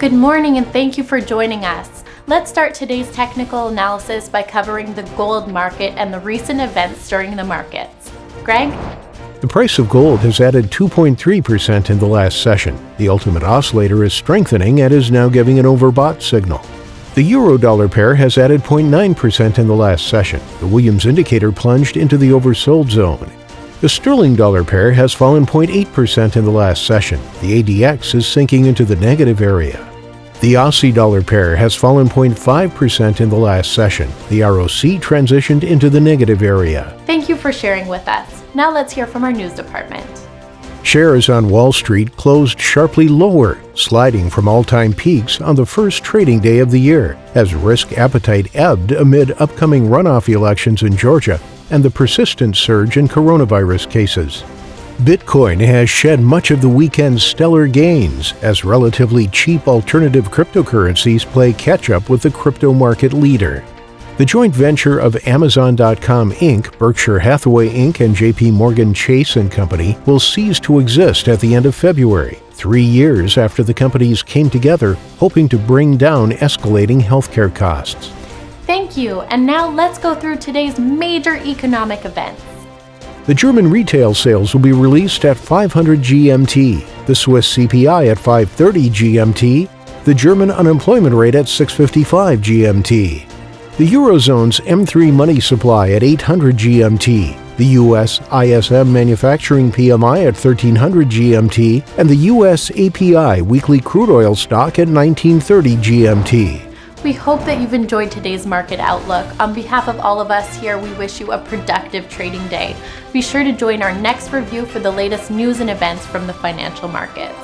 Good morning and thank you for joining us. Let's start today's technical analysis by covering the gold market and the recent events during the markets. Greg? The price of gold has added 2.3% in the last session. The ultimate oscillator is strengthening and is now giving an overbought signal. The euro-dollar pair has added 0.9% in the last session. The Williams indicator plunged into the oversold zone. The sterling-dollar pair has fallen 0.8% in the last session. The ADX is sinking into the negative area. The Aussie-dollar pair has fallen 0.5% in the last session. The ROC transitioned into the negative area. Thank you for sharing with us. Now let's hear from our news department. Shares on Wall Street closed sharply lower, sliding from all-time peaks on the first trading day of the year, as risk appetite ebbed amid upcoming runoff elections in Georgia and the persistent surge in coronavirus cases. Bitcoin has shed much of the weekend's stellar gains as relatively cheap alternative cryptocurrencies play catch-up with the crypto market leader. The joint venture of Amazon.com Inc., Berkshire Hathaway Inc., and JP Morgan Chase & Company will cease to exist at the end of February, 3 years after the companies came together, hoping to bring down escalating healthcare costs. Thank you, and now let's go through today's major economic events. The German retail sales will be released at 500 GMT, the Swiss CPI at 530 GMT, the German unemployment rate at 655 GMT, the Eurozone's M3 money supply at 800 GMT, the U.S. ISM manufacturing PMI at 1300 GMT, and the U.S. API weekly crude oil stock at 1930 GMT. We hope that you've enjoyed today's market outlook. On behalf of all of us here, we wish you a productive trading day. Be sure to join our next review for the latest news and events from the financial markets.